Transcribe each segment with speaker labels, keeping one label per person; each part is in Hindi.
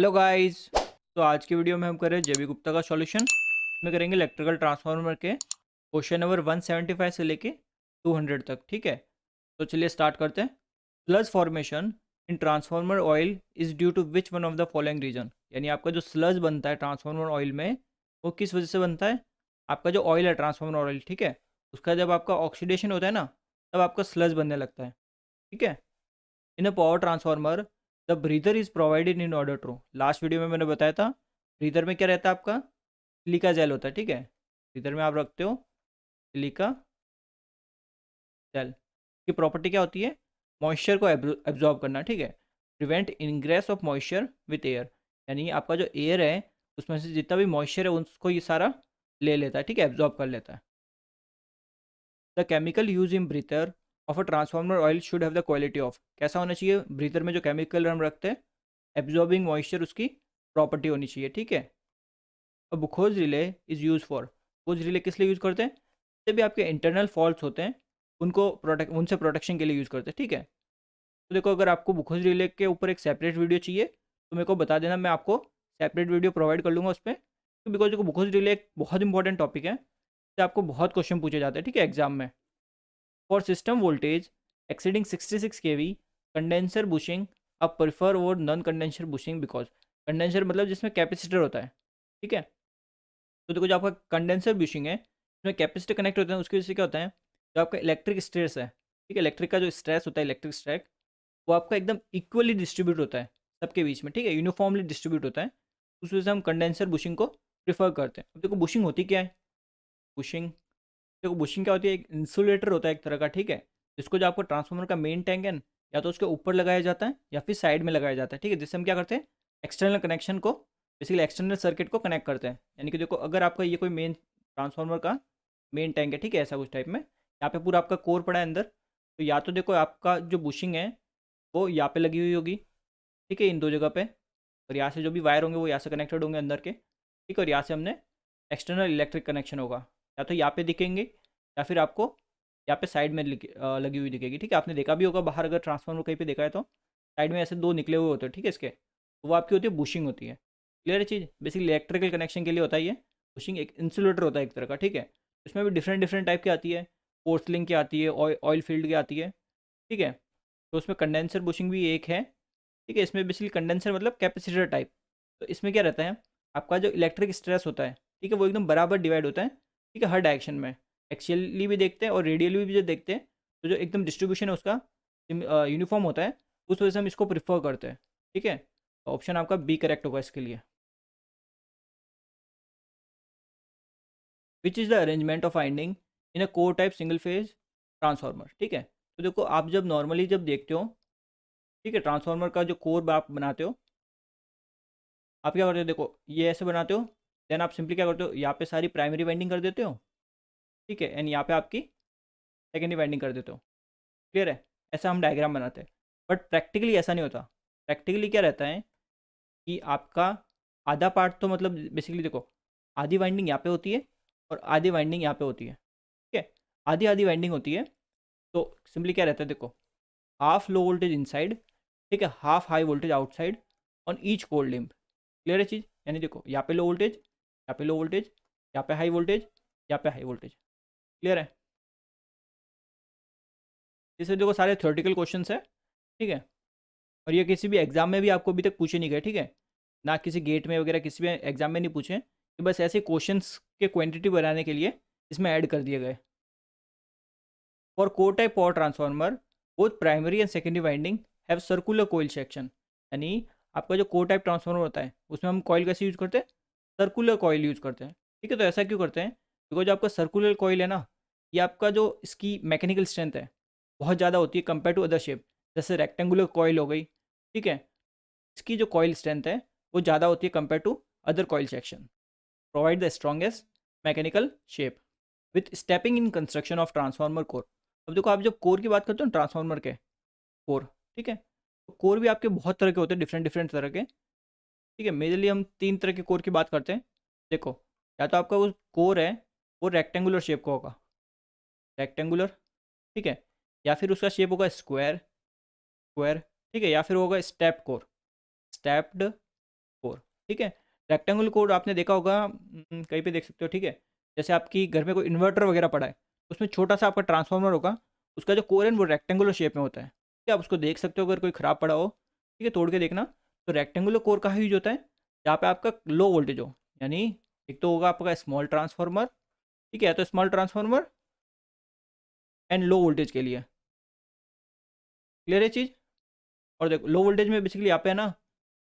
Speaker 1: Hello guys. तो आज की वीडियो में हम कर रहे हैं जेबी गुप्ता का सॉल्यूशन। इसमें करेंगे इलेक्ट्रिकल ट्रांसफार्मर के क्वेश्चन नंबर 175 से लेके 200 तक। ठीक है, तो चलिए स्टार्ट करते हैं। Sludge formation in transformer oil is due to which one of the following reason. यानी आपका जो स्लज बनता है ट्रांसफार्मर ऑयल में, वो किस वजह से बनता है। आपका जो ऑयल है ट्रांसफार्मर ऑयल, ठीक है, उसका जब आपका ऑक्सीडेशन होता है ना, तब आपका स्लज बनने लगता है। ठीक है, in a power transformer the breather is provided in order to. Last video में मैंने बताया था ब्रीदर में क्या रहता है, आपका सिलिका जेल होता है। ठीक है, ब्रीदर में आप रखते हो सिलिका जेल की प्रॉपर्टी क्या होती है, मॉइस्चर को एब्जॉर्ब करना। ठीक है, prevent ingress of moisture with air, यानी आपका जो एयर है उसमें से जितना भी मॉइस्चर है उसको ये सारा ले लेता है। ठीक है, एब्जॉर्ब कर लेता है। The chemical use in breather of a transformer oil should have the quality of, कैसा होना चाहिए ब्रीथर में जो केमिकल हम रखते हैं एब्जॉर्बिंग मॉइस्चर, उसकी प्रॉपर्टी होनी चाहिए। ठीक है, अब Buchholz relay is use for, Buchholz relay किस लिए यूज़ करते हैं, जब भी आपके इंटरनल फॉल्ट्स होते हैं उनको उनसे प्रोटेक्शन के लिए यूज़ करते हैं। ठीक है, तो देखो अगर आपको बुखोज रिले के ऊपर एक सेपरेट वीडियो चाहिए तो मेरे को बता देना, मैं आपको सेपरेट वीडियो प्रोवाइड कर लूँगा उस पर। तो बिकॉज देखो बुखोज रिले एक बहुत इंपॉर्टेंट टॉपिक है, इससे आपको बहुत क्वेश्चन पूछे जाते हैं। ठीक है, एग्जाम में। For system voltage exceeding 66 kV condenser bushing अब प्रेफर और non condenser bushing, because condenser मतलब जिसमें कैपेसिटर होता है। ठीक है, तो देखो जो आपका कंडेंसर बुशिंग है उसमें कैपेसिटर कनेक्ट होते हैं, उसकी वजह से क्या होता है, जो आपका इलेक्ट्रिक स्ट्रेस है, ठीक है, इलेक्ट्रिक का जो स्ट्रेस होता है इलेक्ट्रिक स्ट्रेक, वो आपका एकदम इक्वली डिस्ट्रीब्यूट होता है सबके बीच में। ठीक है, यूनिफॉर्मली डिस्ट्रीब्यूट होता है, उस वजह से हम कंडेंसर बुशिंग को प्रीफर करते हैं। अब देखो बुशिंग होती क्या है, बुशिंग, देखो बुशिंग क्या होती है, एक इंसुलेटर होता है एक तरह का। ठीक है, जिसको जो आपको ट्रांसफार्मर का मेन टैंक है ना, या तो उसके ऊपर लगाया जाता है या फिर साइड में लगाया जाता है। ठीक है, जिससे हम क्या करते हैं, एक्सटर्नल कनेक्शन को, बेसिकली एक्सटर्नल सर्किट को कनेक्ट करते हैं। यानी कि देखो अगर आपका ये कोई मेन ट्रांसफार्मर का मेन टैंक है, ठीक है, ऐसा कुछ टाइप में, यहाँ पे पूरा आपका कोर पड़ा है अंदर, तो या तो देखो आपका जो बुशिंग है वो यहाँ पे लगी हुई होगी, ठीक है, इन दो जगह पे, और यहाँ से जो भी वायर होंगे वो यहाँ से कनेक्टेड होंगे अंदर के। ठीक है, और यहाँ से हमने एक्सटर्नल इलेक्ट्रिक कनेक्शन होगा, या तो यहाँ पे दिखेंगे या फिर आपको यहाँ पे साइड में लगी हुई दिखेगी। ठीक है, आपने देखा भी होगा बाहर, अगर ट्रांसफार्मर कहीं पे देखा है तो साइड में ऐसे दो निकले हुए होते हैं। ठीक है, इसके तो वो आपकी होती है बुशिंग होती है। क्लियर है चीज़, बेसिकली इलेक्ट्रिकल कनेक्शन के लिए होता है ये बुशिंग, एक इंसुलेटर होता है एक तरह का। ठीक है, इसमें भी डिफरेंट डिफरेंट टाइप की आती है, पोर्सलिंग की आती है, ऑयल फील्ड की आती है। ठीक है, तो उसमें कंडेंसर बुशिंग भी एक है। ठीक है, इसमें बेसिकली कंडेंसर मतलब कैपेसिटर टाइप। तो इसमें क्या रहता है, आपका जो इलेक्ट्रिक स्ट्रेस होता है, ठीक है, वो एकदम बराबर डिवाइड होता है। ठीक है, हर डायरेक्शन में, एक्सियली भी देखते हैं और रेडियली भी जो देखते हैं, तो जो एकदम डिस्ट्रीब्यूशन है उसका यूनिफॉर्म होता है, उस वजह से हम इसको प्रिफर करते हैं। ठीक है, ऑप्शन आपका बी करेक्ट होगा इसके लिए। Which is the arrangement of winding in a core type single phase transformer. ठीक है, तो देखो आप जब नॉर्मली जब देखते हो, ठीक है, ट्रांसफार्मर का जो कोर आप बनाते हो, आप क्या करते हो, देखो ये ऐसे बनाते हो, देन आप सिंपली क्या करते हो, यहाँ पे सारी प्राइमरी वाइंडिंग कर देते हो। ठीक है, एंड यहाँ पे आपकी सेकेंडरी वाइंडिंग कर देते हो। क्लियर है, ऐसा हम डायग्राम बनाते हैं। बट प्रैक्टिकली ऐसा नहीं होता। प्रैक्टिकली क्या रहता है कि आपका आधा पार्ट तो मतलब बेसिकली देखो, आधी वाइंडिंग यहाँ पे होती है और आधी वाइंडिंग यहाँ पे होती है। ठीक है, आधी आधी वाइंडिंग होती है, तो सिंपली क्या रहता है, देखो हाफ लो वोल्टेज इनसाइड, ठीक है, half high voltage outside on each core limb. Clear है चीज़, यानी देखो यहाँ पे लो वोल्टेज, यहाँ पे लो वोल्टेज, यहाँ पे हाई वोल्टेज, यहाँ पे हाई वोल्टेज। क्लियर है, इससे देखो सारे थ्योरेटिकल क्वेश्चंस है। ठीक है, और ये किसी भी एग्जाम में भी आपको अभी तक पूछे नहीं गए। ठीक है, ना किसी गेट में वगैरह किसी भी एग्जाम में नहीं पूछे, कि बस ऐसे क्वेश्चंस के क्वांटिटी बनाने के लिए इसमें ऐड कर दिए गए। For core type power transformer both primary and secondary winding have circular coil section, यानी आपका जो कोर टाइप ट्रांसफार्मर होता है उसमें हम कॉइल कैसे यूज़ करते हैं, सर्कुलर कॉइल यूज़ करते हैं। ठीक है, तो ऐसा क्यों करते हैं, बिकॉज जो आपका सर्कुलर कॉइल है ना, ये आपका जो इसकी मैकेनिकल स्ट्रेंथ है बहुत ज़्यादा होती है कंपेयर टू अदर शेप, जैसे रेक्टेंगुलर कॉइल हो गई। ठीक है, इसकी जो कॉइल स्ट्रेंथ है वो ज़्यादा होती है compare to other coil section, provide the strongest mechanical shape with stepping in construction of transformer core. अब देखो आप जब कोर की बात करते हो ना ट्रांसफार्मर के कोर, ठीक है, तो कोर भी आपके बहुत तरह के होते हैं, डिफरेंट डिफरेंट तरह के। ठीक है, मेजरली हम तीन तरह के कोर की बात करते हैं। देखो, या तो आपका वो कोर है वो रेक्टेंगुलर शेप का होगा, रेक्टेंगुलर, ठीक है, या फिर उसका शेप होगा स्क्वायर, स्क्वायर, ठीक है, या फिर होगा स्टेप कोर, स्टेप्ड कोर। ठीक है। रेक्टेंगुलर कोर आपने देखा होगा, कहीं पे देख सकते हो, ठीक है। जैसे आपकी घर में कोई इन्वर्टर वगैरह पड़ा है, उसमें छोटा सा आपका ट्रांसफार्मर होगा, उसका जो कोर है वो रेक्टेंगुलर शेप में होता है, ठीक है। आप उसको देख सकते हो अगर कोई ख़राब पड़ा हो, ठीक है, तोड़ के देखना। तो रेक्टेंगुलर कोर का यूज होता है जहाँ पे आपका लो वोल्टेज हो, यानी एक तो होगा आपका स्मॉल ट्रांसफार्मर, ठीक है, तो small transformer and low voltage के लिए। क्लियर है चीज़। और देखो लो वोल्टेज में बेसिकली यहाँ पे है ना,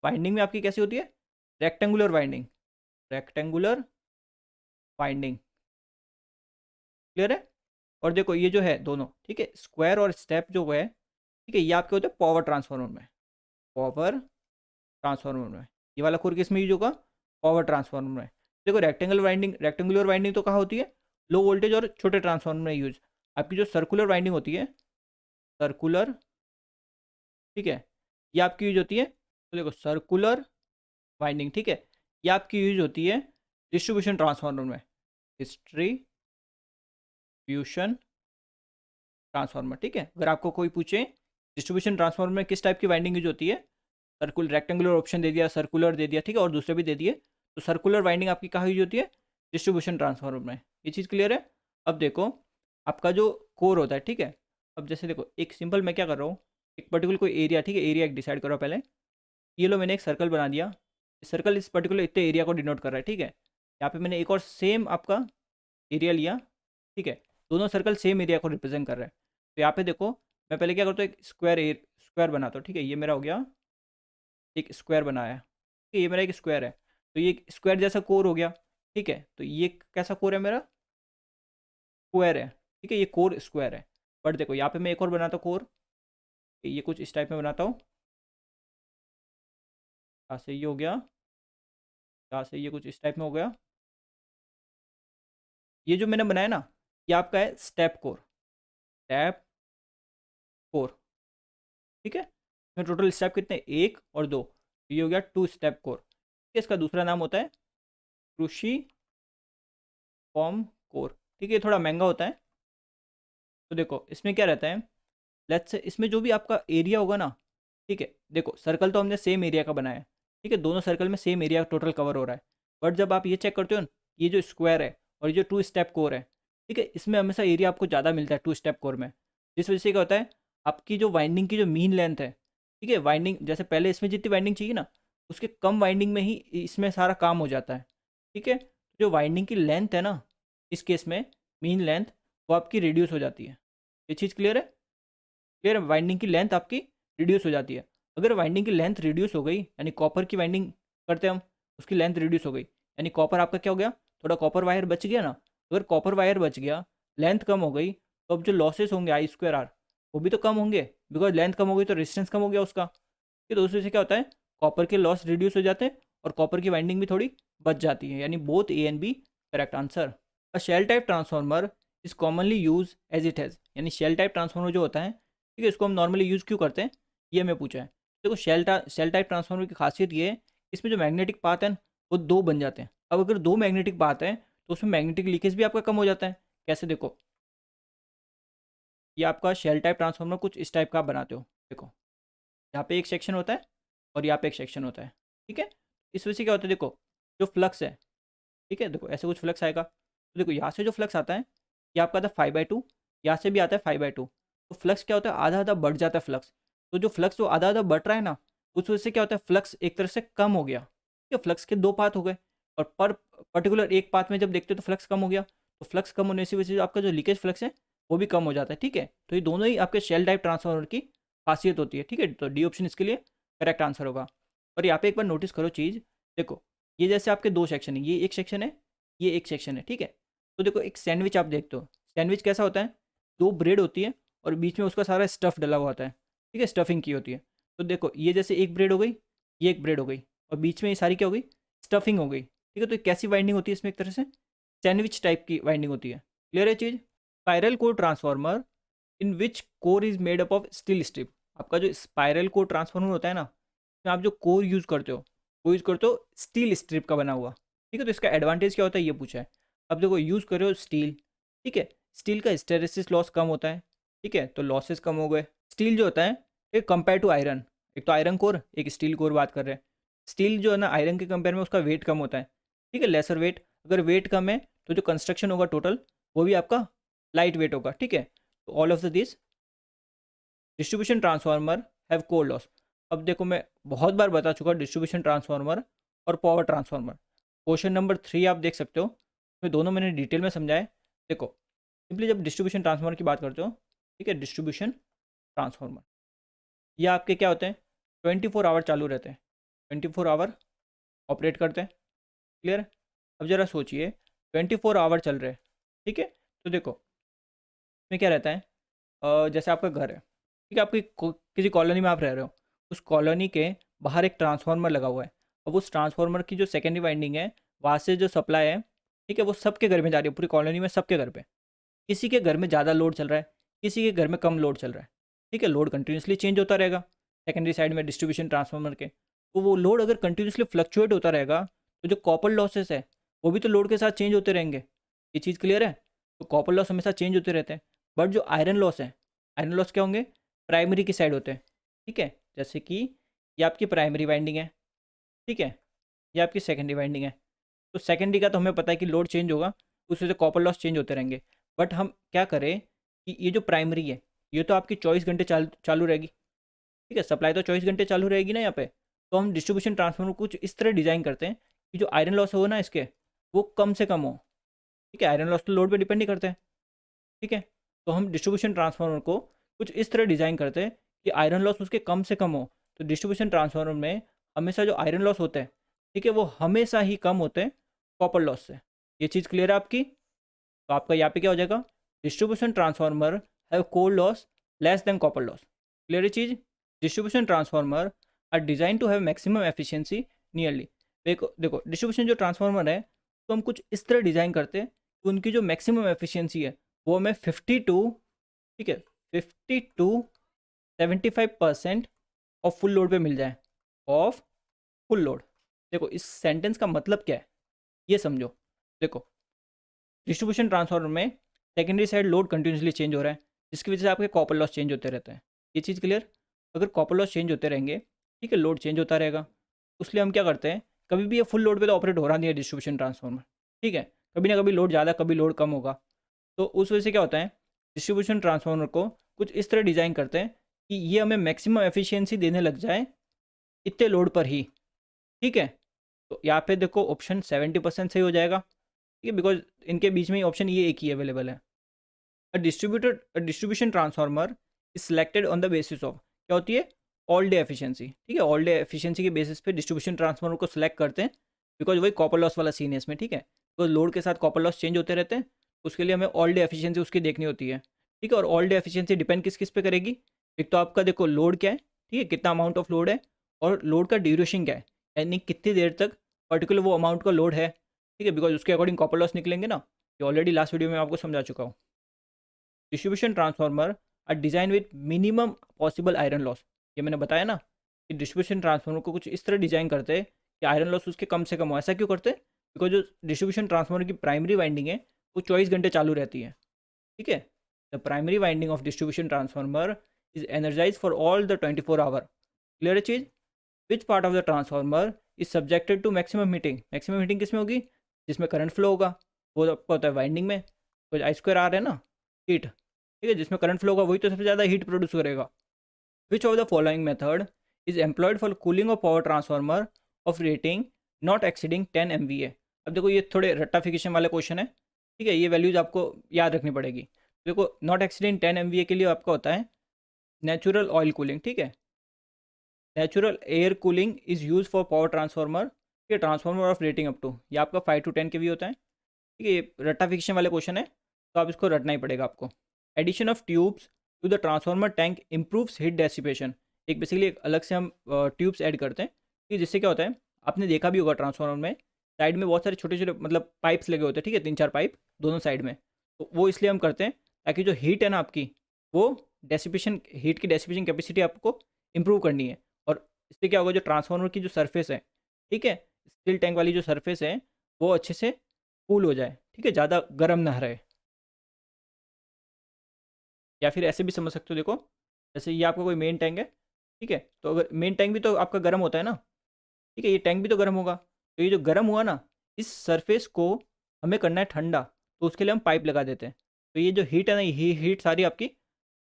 Speaker 1: वाइंडिंग में आपकी कैसी होती है, rectangular winding, rectangular winding. Clear है। और देखो ये जो है दोनों, ठीक है, स्क्वायर और स्टेप जो है, ठीक है, ये आपके होते हैं पावर ट्रांसफार्मर में, पावर ट्रांसफार्मर में। ये वाला कोर किस में यूज होगा, पावर ट्रांसफार्मर में। देखो रेक्टेंगुलर वाइंडिंग, रेक्टेंगुलर वाइंडिंग तो कहाँ होती है, लो वोल्टेज और छोटे ट्रांसफार्मर में यूज। आपकी जो सर्कुलर वाइंडिंग होती है, सर्कुलर, ठीक है, ये आपकी यूज होती है, तो देखो सर्कुलर वाइंडिंग, ठीक है, ये आपकी यूज होती है डिस्ट्रीब्यूशन ट्रांसफार्मर में, डिस्ट्रीब्यूशन ट्रांसफार्मर, ठीक है। अगर आपको कोई पूछे डिस्ट्रीब्यूशन ट्रांसफार्मर में किस टाइप की वाइंडिंग यूज होती है, सर्कुलर, रेक्टेंगुलर ऑप्शन दे दिया, सर्कुलर दे दिया, ठीक है, और दूसरे भी दे दिए, तो सर्कुलर वाइंडिंग आपकी कहाँ यूज होती है, डिस्ट्रीब्यूशन ट्रांसफार्मर में। ये चीज़ क्लियर है। अब देखो आपका जो कोर होता है, ठीक है, अब जैसे देखो एक सिंपल मैं क्या कर रहा हूँ, एक पर्टिकुलर कोई एरिया, ठीक है, एरिया एक डिसाइड करो पहले। ये लो मैंने एक सर्कल बना दिया, सर्कल इस पर्टिकुलर इतने एरिया को डिनोट कर रहा है, ठीक है। यहाँ पे मैंने एक और सेम आपका एरिया लिया, ठीक है, दोनों सर्कल सेम एरिया को रिप्रेजेंट कर रहे हैं। तो यहाँ पे देखो मैं पहले क्या करता हूँ, एक स्क्वायर बनाता हूँ, ठीक है, ये मेरा हो गया एक स्क्वायर बनाया, ठीक है, ये मेरा एक स्क्वायर है, तो ये स्क्वायर जैसा कोर हो गया, ठीक है। तो ये कैसा कोर है मेरा, स्क्वायर है, ठीक है, ये कोर स्क्वायर है। बट देखो यहाँ पे मैं एक और बनाता हूँ कोर, ये कुछ इस टाइप में बनाता हूँ, यहाँ से ये हो गया, यहाँ से ये कुछ इस टाइप में हो गया। ये जो मैंने बनाया ना, ये आपका है स्टेप कोर, स्टेप कोर, ठीक है। इसमें टोटल स्टेप कितने, एक और दो, तो ये हो गया टू स्टेप कोर, ठीक है। इसका दूसरा नाम होता है कृषि फॉर्म कोर, ठीक है, ये थोड़ा महंगा होता है। तो देखो इसमें क्या रहता है, लेट्स से इसमें जो भी आपका एरिया होगा ना, ठीक है, देखो सर्कल तो हमने सेम एरिया का बनाया है, ठीक है, दोनों सर्कल में सेम एरिया टोटल कवर हो रहा है। बट जब आप ये चेक करते हो ना, ये जो स्क्वायर है और ये जो टू स्टेप कोर है, ठीक है, इसमें हमेशा एरिया आपको ज़्यादा मिलता है टू स्टेप कोर में। जिस वजह से क्या होता है, आपकी जो वाइंडिंग की जो मीन लेंथ है, ठीक है, वाइंडिंग जैसे पहले इसमें जितनी वाइंडिंग चाहिए ना, उसके कम वाइंडिंग में ही इसमें सारा काम हो जाता है, ठीक है। जो वाइंडिंग की लेंथ है ना, इस केस में मीन लेंथ, वो आपकी रिड्यूस हो जाती है। ये चीज़ क्लियर है। क्लियर है, वाइंडिंग की लेंथ आपकी रिड्यूस हो जाती है। अगर वाइंडिंग की लेंथ रिड्यूस हो गई, यानी कॉपर की वाइंडिंग करते हैं हम, उसकी लेंथ रिड्यूस हो गई, यानी कॉपर आपका क्या हो गया, थोड़ा कॉपर वायर बच गया ना। अगर कॉपर वायर बच गया, लेंथ कम हो गई, तो अब जो लॉसेस होंगे आई स्क्वायर आर, वो भी तो कम होंगे, बिकॉज लेंथ कम हो गई तो रेजिस्टेंस कम हो गया उसका। फिर दूसरे से क्या होता है, कॉपर के लॉस रिड्यूस हो जाते हैं और कॉपर की वाइंडिंग भी थोड़ी बच जाती है, यानी both A and B correct answer. A shell type transformer is commonly use as it has, यानी शेल टाइप ट्रांसफार्मर जो होता है, ठीक है, इसको हम नॉर्मली यूज़ क्यों करते हैं, ये हमें पूछा है। देखो शेल टाइप ट्रांसफार्मर की खासियत ये है, इसमें जो मैग्नेटिक पाथ है वो दो बन जाते हैं। अब अगर दो मैग्नेटिक पाथ है तो उसमें मैग्नेटिक लीकेज भी आपका कम हो जाता है। कैसे, देखो ये आपका शेल टाइप ट्रांसफार्मर कुछ इस टाइप का आप बनाते हो, देखो यहाँ पे एक सेक्शन होता है और यहाँ पे एक सेक्शन होता है, ठीक है। इस वजह से क्या होता है, देखो जो फ्लक्स है, ठीक है, देखो ऐसे कुछ फ्लक्स आएगा, तो देखो यहाँ से जो फ्लक्स आता है ये आपका आता है 5/2, यहाँ से भी आता है 5/2। तो फ्लक्स क्या होता है, आधा आधा बढ़ जाता है फ्लक्स। तो जो फ्लक्स जो आधा आधा बढ़ रहा है ना, उस वजह से क्या होता है, फ्लक्स एक तरह से कम हो गया, ठीक है। फ्लक्स के दो पाथ हो गए, और पर पर्टिकुलर एक पाथ में जब देखते हो तो फ्लक्स कम हो गया, तो फ्लक्स कम होने की वजह से आपका जो लीकेज फ्लक्स है वो भी कम हो जाता है, ठीक है। तो ये दोनों ही आपके शेल टाइप ट्रांसफार्मर की खासियत होती है, ठीक है। तो डी ऑप्शन इसके लिए करेक्ट आंसर होगा। और यहाँ पे एक बार नोटिस करो चीज़, देखो ये जैसे आपके दो सेक्शन है, ये एक सेक्शन है, ये एक सेक्शन है, ठीक है। तो देखो एक सैंडविच आप देखते हो, सैंडविच कैसा होता है, दो ब्रेड होती है और बीच में उसका सारा स्टफ़ डला हुआ होता है, ठीक है, स्टफिंग की होती है। तो देखो ये जैसे एक ब्रेड हो गई, ये एक ब्रेड हो गई, और बीच में ये सारी क्या हो गई, स्टफिंग हो गई, ठीक है। तो ये कैसी वाइंडिंग होती है इसमें, एक तरह से सैंडविच टाइप की वाइंडिंग होती है। क्लियर है चीज़। Spiral core transformer in which core is made up of steel strip, आपका जो स्पायरल कोर ट्रांसफार्मर होता है ना, उसमें आप जो कोर यूज़ करते हो वो यूज़ करते हो स्टील स्ट्रिप का बना हुआ, ठीक है। तो इसका एडवांटेज क्या होता है ये पूछा है। अब देखो यूज़ करो स्टील, ठीक है, स्टील का हिस्टेरेसिस लॉस कम होता है, ठीक है, तो लॉसेस कम हो गए। स्टील जो होता है एक कंपेयर टू आयरन, एक तो आयरन कोर एक स्टील कोर बात कर रहे हैं, स्टील जो है ना आयरन के कंपेयर में उसका वेट कम होता है, ठीक है, लेसर वेट। अगर वेट कम है तो जो कंस्ट्रक्शन होगा टोटल वो भी आपका लाइट वेट होगा, ठीक है। तो all of this distribution transformer have core loss. अब देखो मैं बहुत बार बता चुका डिस्ट्रीब्यूशन ट्रांसफार्मर और पावर ट्रांसफार्मर। क्वेश्चन नंबर 3 आप देख सकते हो, मैं दोनों मैंने डिटेल में समझाए। देखो सिंपली जब डिस्ट्रीब्यूशन ट्रांसफार्मर की बात करते हो, ठीक है, डिस्ट्रीब्यूशन ट्रांसफार्मर ये आपके क्या होते हैं, 24 आवर चालू रहते हैं, 24 आवर ऑपरेट करते हैं, क्लियर है। अब जरा सोचिए 24 आवर चल रहे हैं, ठीक है। तो देखो इसमें क्या रहता है, जैसे आपका घर है, ठीक है, आपकी किसी कॉलोनी में आप रह रहे हो, उस कॉलोनी के बाहर एक ट्रांसफार्मर लगा हुआ है। अब उस ट्रांसफार्मर की जो सेकेंडरी वाइंडिंग है वहाँ से जो सप्लाई है, ठीक है, वो सबके घर में जा रही है, पूरी कॉलोनी में सबके घर पे। किसी के घर में ज़्यादा लोड चल रहा है, किसी के घर में कम लोड चल रहा है, ठीक है। लोड कंटिन्यूसली चेंज होता रहेगा सेकेंडरी साइड में डिस्ट्रीब्यूशन ट्रांसफार्मर के। तो वो लोड अगर कंटिन्यूसली फ्लक्चुएट होता रहेगा तो जो कॉपर लॉसेस है वो भी तो लोड के साथ चेंज होते रहेंगे। ये चीज़ क्लियर है। तो कॉपर लॉस हमेशा चेंज होते रहते हैं, बट जो आयरन लॉस है, आयरन लॉस क्या होंगे, प्राइमरी की साइड होते हैं, ठीक है। जैसे कि ये आपकी प्राइमरी वाइंडिंग है, ठीक है, ये आपकी सेकेंडरी वाइंडिंग है। तो सेकेंडरी का तो हमें पता है कि लोड चेंज होगा, उस वजह से कॉपर लॉस चेंज होते रहेंगे। बट हम क्या करें कि ये जो प्राइमरी है ये तो आपकी 24 घंटे चालू रहेगी, ठीक है, सप्लाई तो 24 घंटे चालू रहेगी ना यहाँ पे। तो हम डिस्ट्रीब्यूशन ट्रांसफार्मर कुछ इस तरह डिज़ाइन करते हैं कि जो आयरन लॉस हो ना इसके, वो कम से कम हो, ठीक है। आयरन लॉस तो लोड पे डिपेंड नहीं करते हैं, ठीक है। तो हम डिस्ट्रीब्यूशन ट्रांसफार्मर को कुछ इस तरह डिज़ाइन करते हैं कि आयरन लॉस उसके कम से कम हो। तो डिस्ट्रीब्यूशन ट्रांसफार्मर में हमेशा जो आयरन लॉस होते हैं, ठीक है, वो हमेशा ही कम होते हैं कॉपर लॉस से। ये चीज़ क्लियर है आपकी। तो आपका यहाँ पे क्या हो जाएगा, distribution transformer have core loss less than copper loss. Clear है चीज़। Distribution transformer are design to have maximum efficiency nearly. देखो देखो डिस्ट्रीब्यूशन जो ट्रांसफार्मर है तो हम कुछ इस तरह डिज़ाइन करते हैं कि उनकी जो मैक्सिमम एफिशिएंसी है वो हमें 52, ठीक है, 50 to 75% ऑफ फुल लोड पे मिल जाए, ऑफ फुल लोड। देखो इस सेंटेंस का मतलब क्या है ये समझो। देखो डिस्ट्रीब्यूशन ट्रांसफार्मर में secondary side load continuously change हो रहा है, जिसकी वजह से आपके कॉपर लॉस चेंज होते रहते हैं। ये चीज़ क्लियर। अगर कॉपर लॉस चेंज होते रहेंगे, ठीक है, लोड चेंज होता रहेगा, इसलिए हम क्या करते हैं, कभी भी ये फुल लोड पे तो ऑपरेट हो रहा नहीं है डिस्ट्रीब्यूशन ट्रांसफार्मर, ठीक है। कभी ना कभी लोड ज़्यादा कभी लोड कम होगा। तो उस वजह से क्या होता है, डिस्ट्रीब्यूशन ट्रांसफार्मर को कुछ इस तरह डिज़ाइन करते हैं कि ये हमें मैक्सिमम एफिशिएंसी देने लग जाए इतने लोड पर ही, ठीक है। तो यहाँ पे देखो ऑप्शन 70% सही हो जाएगा, ठीक है, बिकॉज इनके बीच में ही ऑप्शन ये एक ही अवेलेबल है। A distribution transformer is selected on the basis of, क्या होती है, ऑल डे एफिशिएंसी, ठीक है। ऑल डे एफिशिएंसी के बेसिस पे डिस्ट्रीब्यूशन ट्रांसफार्मर को सिलेक्ट करते हैं, बिकॉज वही कॉपर लॉस वाला सीन है इसमें, ठीक है। तो लोड के साथ कॉपर लॉस चेंज होते रहते हैं, उसके लिए हमें ऑल डे एफिशिएंसी उसकी देखनी होती है, ठीक है। और ऑल डे एफिशिएंसी डिपेंड किस किस पे करेगी, एक तो आपका देखो लोड क्या है, ठीक है, कितना अमाउंट ऑफ लोड है, और लोड का ड्यूरेशन क्या है, यानी कितनी देर तक पर्टिकुलर वो अमाउंट का लोड है, ठीक है, बिकॉज उसके अकॉर्डिंग कॉपर लॉस निकलेंगे ना। ये ऑलरेडी लास्ट वीडियो में आपको समझा चुका हूँ। Distribution transformer are design with minimum possible iron loss. ये मैंने बताया ना कि डिस्ट्रीब्यूशन ट्रांसफार्मर को कुछ इस तरह डिज़ाइन करते हैं कि आयरन लॉस उसके कम से कम हो। ऐसा क्यों करते हैं, बिकॉज जो डिस्ट्रीब्यूशन ट्रांसफार्मर की प्राइमरी वाइंडिंग है वो 24 घंटे चालू रहती है, ठीक है। The primary winding of distribution transformer is energize for all the 24 hour. Clear है चीज़। Which part of the transformer is subjected to maximum heating. Maximum heating किस में होगी, जिसमें करंट फ्लो होगा, वो आपका होता है वाइंडिंग में। तो आई स्क्वायर आर है ना, हीट, ठीक है, जिसमें करंट फ्लो होगा वही तो सबसे ज़्यादा हीट प्रोड्यूस करेगा। Which of the following method is employed for cooling of power transformer of rating not exceeding 10 MVA। अब देखो ये थोड़े रट्टाफिकेशन वाले क्वेश्चन है, ठीक है, ये वैल्यूज आपको याद रखनी पड़ेगी। देखो नॉट एक्सीडिंग 10 MVA के लिए आपका होता है नेचुरल ऑयल कूलिंग, ठीक है। Natural air cooling is use for power transformer, ठीक है, transformer of rating up to, ये आपका 5 to 10 kV होता है, ठीक है। ये रट्टाफिकेशन वाले क्वेश्चन है तो आप इसको रटना ही पड़ेगा आपको। Addition of tubes to the transformer tank improves heat dissipation. एक बेसिकली एक अलग से हम ट्यूब्स ऐड करते हैं कि जिससे क्या होता है, आपने देखा भी होगा ट्रांसफार्मर में साइड में बहुत सारे छोटे छोटे मतलब पाइप्स लगे होते हैं, ठीक है, 3-4 पाइप दोनों साइड में। तो वो इसलिए हम करते हैं ताकि जो हीट है ना आपकी, वो डेसिपेशन, हीट की डेसिपेशन कैपेसिटी आपको इम्प्रूव करनी है। और इससे क्या होगा, जो ट्रांसफार्मर की जो सरफेस है, ठीक है, स्टील टैंक वाली जो सरफेस है वो अच्छे से कूल हो जाए, ठीक है, ज़्यादा गर्म ना रहे। या फिर ऐसे भी समझ सकते हो, देखो जैसे ये आपका कोई मेन टैंक है, ठीक है, तो अगर मेन टैंक भी तो आपका गर्म होता है ना, ठीक है, ये टैंक भी तो गर्म होगा, तो ये जो गर्म हुआ ना, इस सरफेस को हमें करना है ठंडा, तो उसके लिए हम पाइप लगा देते हैं। तो ये जो हीट है ना, ये हीट सारी आपकी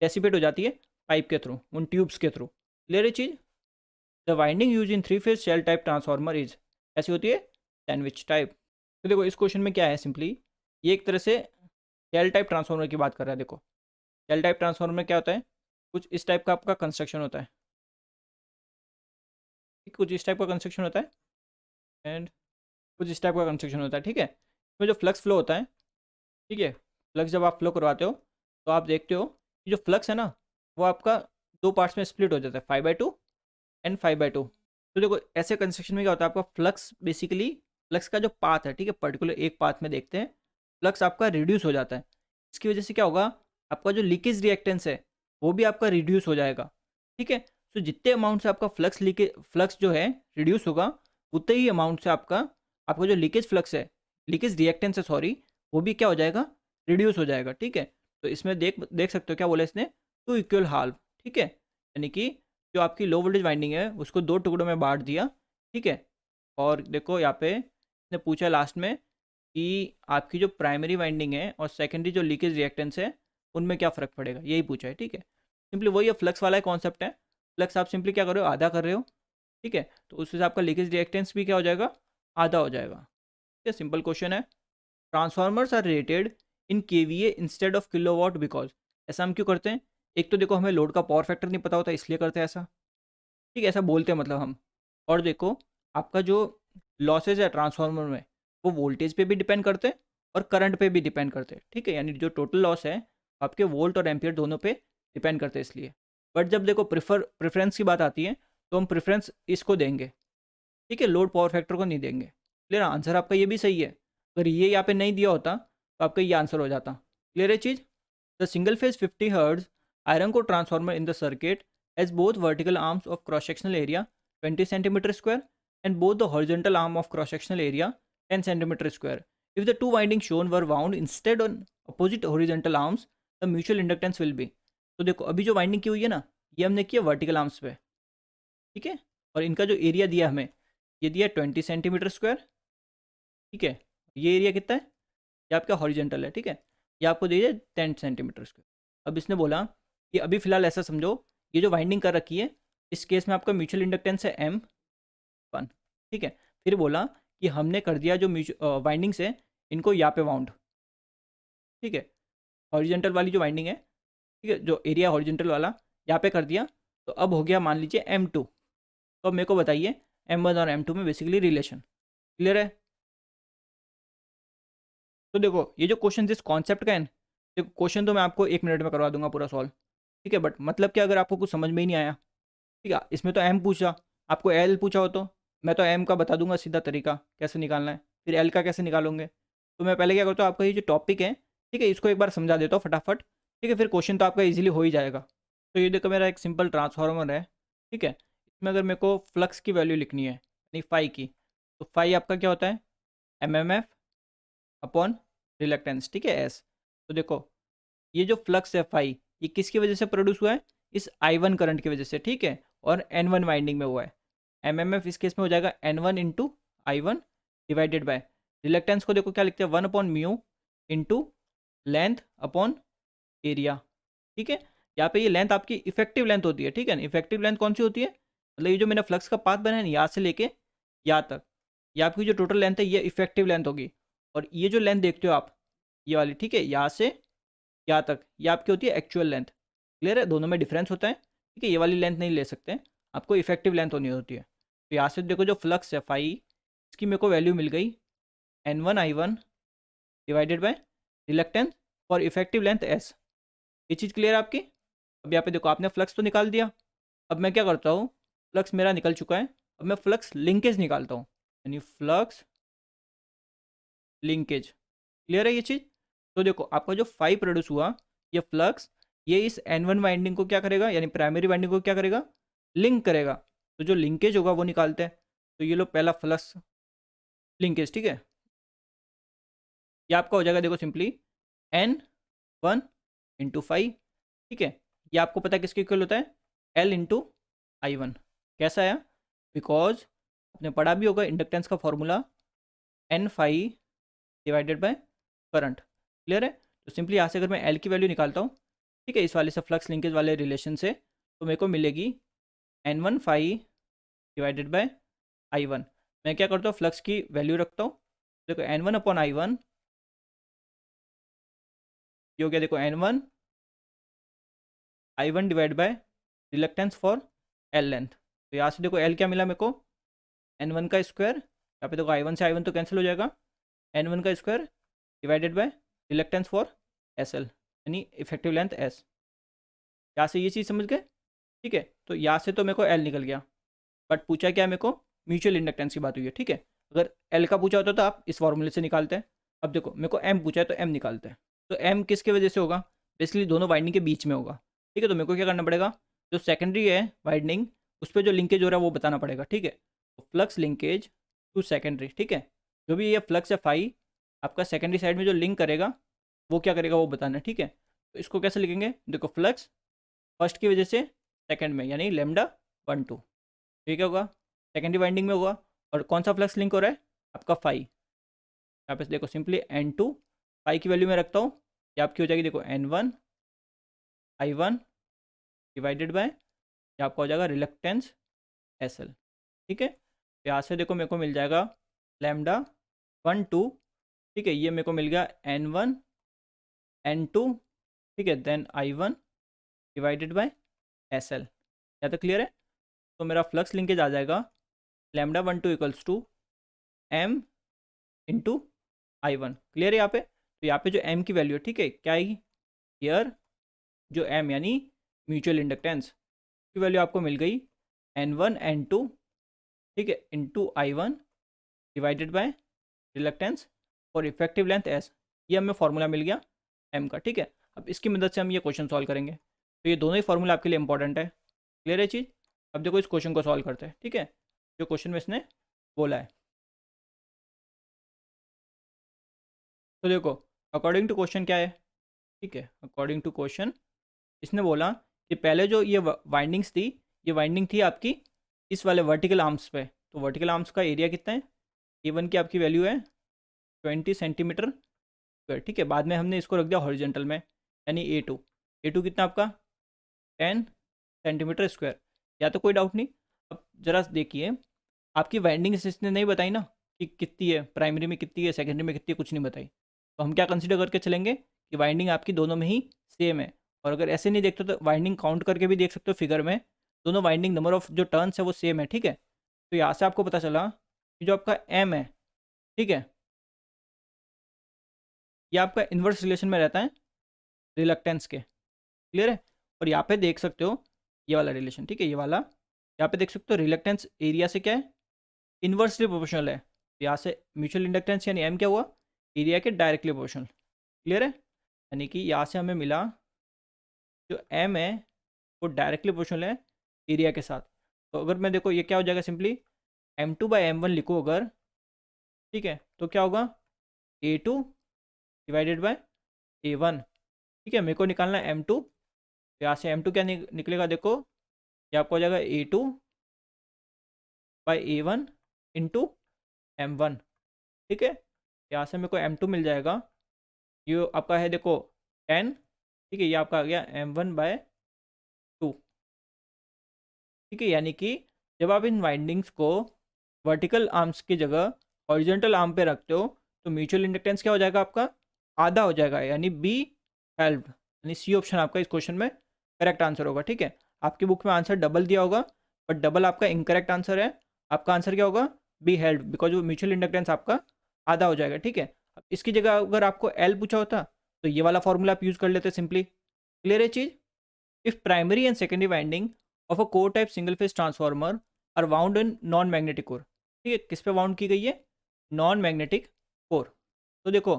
Speaker 1: डेसिपेट हो जाती है पाइप के थ्रू, उन ट्यूब्स के थ्रू। क्लियर है चीज़? The winding use in three phase shell type transformer is, ऐसी होती है सैंडविच टाइप। तो देखो इस क्वेश्चन में क्या है, सिंपली ये एक तरह से शेल टाइप ट्रांसफार्मर की बात कर रहा है। देखो शेल टाइप ट्रांसफार्मर में क्या होता है, कुछ इस टाइप का आपका कंस्ट्रक्शन होता है, ठीक, कुछ इस टाइप का कंस्ट्रक्शन होता है एंड कुछ इस टाइप का कंस्ट्रक्शन होता है। ठीक है, इसमें जो फ्लक्स फ्लो होता है, ठीक है, फ्लक्स जब आप फ्लो करवाते हो तो आप देखते हो कि जो फ्लक्स है ना, वो आपका दो पार्ट्स में स्प्लिट हो जाता है, 5/2 एंड 5/2। तो देखो ऐसे कंस्ट्रक्शन में क्या होता है, आपका फ्लक्स बेसिकली, फ्लक्स का जो पाथ है, ठीक है, पर्टिकुलर एक पाथ में देखते हैं, फ्लक्स आपका रिड्यूस हो जाता है। इसकी वजह से क्या होगा, आपका जो लीकेज रिएक्टेंस है वो भी आपका रिड्यूस हो जाएगा। ठीक है, तो जितने अमाउंट से आपका फ्लक्स जो है रिड्यूस होगा, उतने ही अमाउंट से आपका आपका जो लीकेज फ्लक्स है, लीकेज रिएक्टेंस है सॉरी, वो भी क्या हो जाएगा, रिड्यूस हो जाएगा। ठीक है, तो इसमें देख देख सकते हो क्या बोला इसने, टू इक्वल हाल्व। ठीक है, यानी कि जो आपकी लो वोल्टेज वाइंडिंग है उसको दो टुकड़ों में बांट दिया। ठीक है, और देखो यहाँ पे इसने पूछा लास्ट में कि आपकी जो प्राइमरी वाइंडिंग है और सेकेंडरी जो लीकेज रिएक्टेंस है उनमें क्या फ़र्क पड़ेगा, यही पूछा है। ठीक है, सिंपली वही है, फ्लक्स वाला कॉन्सेप्ट है। फ्लक्स आप सिंपली क्या कर रहे हो, आधा कर रहे हो। ठीक है, तो उस हिसाब का लीकेज रिएक्टेंस भी क्या हो जाएगा, आधा हो जाएगा। ठीक है, सिंपल क्वेश्चन है। Transformers are rated in KVA instead of kilowatt because, ऐसा हम क्यों करते हैं, एक तो देखो हमें लोड का पावर फैक्टर नहीं पता होता इसलिए करते हैं ऐसा। ठीक है, ऐसा बोलते हैं मतलब हम। और देखो आपका जो लॉसेज है ट्रांसफार्मर में, वो वोल्टेज पे भी डिपेंड करते हैं और करंट पे भी डिपेंड करते हैं। ठीक है, यानी जो टोटल लॉस है आपके वोल्ट और एम्पियर दोनों पे डिपेंड करते हैं इसलिए। बट जब देखो प्रेफरेंस की बात आती है तो हम प्रेफरेंस इसको देंगे। ठीक है, लोड पावर फैक्टर को नहीं देंगे। क्लियर, आंसर आपका ये भी सही है। अगर ये यहाँ पे नहीं दिया होता तो आपका ये आंसर हो जाता। क्लियर है चीज़? The single phase 50 hertz iron core transformer in the circuit has both vertical arms of cross-sectional area 20 centimeter square and both the horizontal arm of cross-sectional area 10 centimeter square. If the two windings shown were wound instead on opposite horizontal arms, the mutual inductance will be. तो देखो अभी जो वाइंडिंग की हुई है ना, ये हमने किया वर्टिकल आर्म्स पे। ठीक है, और इनका जो एरिया दिया हमें, ये दिया 20 सेंटीमीटर स्क्वायर। ठीक है, ये एरिया कितना है, ये आपका हॉरिजेंटल है। ठीक है, ये आपको दे दिया 10 सेंटीमीटर स्क्वायर। अब इसने बोला कि अभी फिलहाल ऐसा समझो, ये जो वाइंडिंग कर रखी है, इस केस में आपका म्यूचुअल इंडक्टेंस है M1। ठीक है, फिर बोला कि हमने कर दिया जो वाइंडिंग्स है इनको यहाँ पे वाउंड। ठीक है, हॉरिजेंटल वाली जो वाइंडिंग है, ठीक है, जो एरिया हॉरिजेंटल वाला यहाँ पे कर दिया, तो अब हो गया मान लीजिए M2। तो अब मेरे को बताइए M1 और M2 में बेसिकली रिलेशन। क्लियर है? तो देखो ये जो क्वेश्चन जिस कॉन्सेप्ट का है, देखो क्वेश्चन तो मैं आपको 1 मिनट में करवा दूंगा पूरा सॉल्व। ठीक है, बट मतलब कि अगर आपको कुछ समझ में ही नहीं आया, ठीक है, इसमें तो एम पूछा, आपको एल पूछा हो तो मैं तो एम का बता दूंगा सीधा तरीका कैसे निकालना है, फिर एल का कैसे निकालोगे। तो मैं पहले क्या करता हूँ, आपका ये जो टॉपिक है, ठीक है, इसको एक बार समझा देता हूँ फटाफट। ठीक है, फिर क्वेश्चन तो आपका इजीली हो ही जाएगा। तो ये देखो मेरा एक सिंपल ट्रांसफार्मर है। ठीक है, इसमें अगर मेरे को फ्लक्स की वैल्यू लिखनी है यानी फाई की, तो फाई आपका क्या होता है, एम अपॉन रिलक्टेंस। ठीक है, एस। तो देखो ये जो फ्लक्स है फाई, ये किसकी वजह से प्रोड्यूस हुआ है, इस I1 करंट की वजह से। ठीक है, और N1 वाइंडिंग में हुआ है। MMF इस केस में हो जाएगा N1 into I1 divided by reluctance को देखो क्या लिखते हैं, 1/μ इंटू लेंथ अपॉन एरिया। ठीक है, यहाँ पे ये लेंथ आपकी इफेक्टिव लेंथ होती है। ठीक है ना, इफेक्टिव लेंथ कौन सी होती है, मतलब ये जो मैंने फ्लक्स का पाथ बनाया ना, यहाँ से लेके यहाँ तक, ये आपकी जो टोटल लेंथ है ये इफेक्टिव लेंथ होगी। और ये जो लेंथ देखते हो आप, ये वाली, ठीक है, यहाँ से यहाँ तक, ये आपकी होती है एक्चुअल लेंथ। क्लियर है, दोनों में डिफरेंस होता है। ठीक है, ये वाली लेंथ नहीं ले सकते, आपको इफेक्टिव लेंथ होनी होती है। तो यहाँ से देखो जो फ्लक्स है फाई, इसकी मेरे को वैल्यू मिल गई N1 I1 divided by reluctance for effective length S। ये चीज़ क्लियर है आपकी? अब यहाँ पे देखो आपने फ्लक्स तो निकाल दिया। अब मैं क्या करता हूँ, फ्लक्स मेरा निकल चुका है, अब मैं फ्लक्स लिंकेज निकालता हूँ, यानी फ्लक्स लिंकेज। क्लियर है ये चीज़? तो देखो आपका जो फाई प्रोड्यूस हुआ, ये फ्लक्स, ये इस N1 वाइंडिंग को क्या करेगा, यानी प्राइमरी वाइंडिंग को क्या करेगा, लिंक करेगा। तो जो लिंकेज होगा वो निकालते हैं। तो ये लो पहला फ्लक्स लिंकेज। ठीक है, ये आपका हो जाएगा देखो सिंपली N1 इंटू फाइव। ठीक है, ये आपको पता है किसके इक्वल होता है, L इंटू I1। कैसा आया, बिकॉज आपने पढ़ा भी होगा इंडक्टेंस का formula N phi divided by current. Clear है? तो सिंपली यहाँ से अगर मैं एल की वैल्यू निकालता हूँ, ठीक है, इस वाले से फ्लक्स लिंकेज वाले रिलेशन से, तो मेरे को मिलेगी N one phi divided by I one. मैं क्या करता हूँ, फ्लक्स की वैल्यू रखता हूँ। देखो N one upon I one, ये हो गया देखो N one I one divide by reluctance for L length. तो यहाँ से देखो एल क्या मिला मेरे को, एन वन का स्क्वायर, यहाँ पे देखो आई वन से आई वन तो कैंसिल हो जाएगा, एन वन का square divided by reluctance for S L, यानी इफेक्टिव लेंथ एस। यहाँ से ये चीज़ समझ गए? ठीक है, तो यहाँ से तो मेरे को एल निकल गया, बट पूछा क्या मेरे को, म्यूचुअल इंडक्टेंस की बात हुई है। ठीक है, अगर एल का पूछा होता तो आप इस फॉर्मूले से निकालते हैं। अब देखो मेरे को एम पूछा है तो एम निकालते हैं। तो एम किसके वजह से होगा, बेसिकली दोनों वाइंडिंग के बीच में होगा। ठीक है, तो मेरे को क्या करना पड़ेगा, जो सेकेंडरी है वाइंडिंग उस पर जो लिंकेज हो रहा है वो बताना पड़ेगा। ठीक है, तो फ्लक्स लिंकेज टू सेकेंडरी, ठीक है, जो भी ये फ्लक्स है फाई आपका सेकेंडरी साइड में जो लिंक करेगा वो क्या करेगा वो बताना है। ठीक है, तो इसको कैसे लिखेंगे, देखो फ्लक्स फर्स्ट की वजह से सेकंड में, यानी लेमडा वन टू, ये क्या होगा, सेकेंडरी वाइंडिंग में होगा। और कौन सा फ्लक्स लिंक हो रहा है आपका फाई, यहाँ पे देखो सिंपली एन टू फाई की वैल्यू में रखता हूँ, ये आपकी हो जाएगी देखो N one I one divided by, ये आपका हो जाएगा रिलक्टेंस एस एल। ठीक है, तो यहाँ से देखो मेरे को मिल जाएगा लेमडा वन टू, ठीक है, ये मेरे को मिल गया एन वन एन टू, ठीक है, then I one divided by S L. या तो क्लियर है? तो मेरा फ्लक्स लिंकेज आ जाएगा lambda one two equals to M into I one. Clear है यहाँ पे? तो यहाँ पे जो एम की वैल्यू है, ठीक है, क्या आएगी हियर, जो एम यानी म्यूचुअल इंडक्टेंस की वैल्यू आपको मिल गई एन वन एन टू, ठीक है, into I one divided bye reluctance और इफेक्टिव लेंथ एस। ये हमें फॉर्मूला मिल गया एम का। ठीक है, अब इसकी मदद से हम ये क्वेश्चन सॉल्व करेंगे। तो ये दोनों ही फॉर्मूला आपके लिए इंपॉर्टेंट है। क्लियर है चीज़? अब देखो इस क्वेश्चन को सॉल्व करते हैं। ठीक है, जो क्वेश्चन में इसने बोला है, तो देखो अकॉर्डिंग टू क्वेश्चन क्या है, ठीक है, अकॉर्डिंग टू क्वेश्चन इसने बोला कि पहले जो ये वाइंडिंग्स थी, ये वाइंडिंग थी आपकी इस वाले वर्टिकल आर्म्स पे। तो वर्टिकल आर्म्स का एरिया कितना है, ए वन की आपकी वैल्यू है 20 सेंटीमीटर स्क्वायर। ठीक है, बाद में हमने इसको रख दिया हॉरिजेंटल में, यानी ए टू कितना आपका 10 सेंटीमीटर स्क्वायर। या तो कोई डाउट नहीं। अब जरा देखिए, आपकी वाइंडिंग इसने नहीं बताई ना कि कितनी है, प्राइमरी में कितनी है, सेकेंडरी में कितनी है, कुछ नहीं बताई। तो हम क्या कंसिडर करके चलेंगे कि वाइंडिंग आपकी दोनों में ही सेम है। और अगर ऐसे नहीं देखते तो वाइंडिंग काउंट करके भी देख सकते हो फिगर में, दोनों वाइंडिंग नंबर ऑफ जो टर्न्स है वो सेम है। ठीक है, तो यहाँ से आपको पता चला कि जो आपका एम है, ठीक है, ये आपका इन्वर्स रिलेशन में रहता है रिलक्टेंस के। क्लियर है? और यहाँ पे देख सकते हो ये वाला रिलेशन, ठीक है, ये वाला यहाँ पे देख सकते हो रिलक्टेंस एरिया से क्या है, इन्वर्सली प्रोपोर्शनल है। तो यहाँ से म्यूचुअल इंडक्टेंस यानी एम क्या हुआ, एरिया के डायरेक्टली प्रोपोर्शनल। क्लियर है? यानी कि यहाँ से हमें मिला जो एम है वो डायरेक्टली प्रोपोर्शनल है एरिया के साथ। तो अगर मैं देखो ये क्या हो जाएगा, simply M two by M one लिखो अगर, ठीक है, तो क्या होगा A two divided by A one. ठीक है, मेरे को निकालना है एम टू, यहाँ से एम टू क्या निकलेगा देखो, ये आपको हो जाएगा A two by A one into M one. ठीक है, यहाँ से मेरे को एम टू मिल जाएगा, ये आपका है देखो 10, ठीक है, ये आपका आ गया एम वन बाय टू। ठीक है, यानी कि जब आप इन वाइंडिंग्स को वर्टिकल आर्म्स की जगह हॉरिजॉन्टल आर्म पे रखते हो तो म्यूचुअल इंडक्टेंस क्या हो जाएगा आपका, आधा हो जाएगा, यानी बी हेल्प्ड, यानी सी ऑप्शन आपका इस क्वेश्चन में करेक्ट आंसर होगा। ठीक है, आपकी बुक में आंसर डबल दिया होगा, बट डबल आपका इनकरेक्ट आंसर है। आपका आंसर क्या होगा, बी हेल्प्ड, बिकॉज वो म्यूचुअल इंडक्टेंस आपका आधा हो जाएगा। ठीक है, अब इसकी जगह अगर आपको एल पूछा होता तो ये वाला फॉर्मूला आप यूज़ कर लेते सिंपली। क्लियर है चीज़? If primary and secondary winding of a core type single phase transformer are wound in non magnetic core. ठीक है, किस पे वाउंड की गई है, नॉन मैग्नेटिक कोर। तो देखो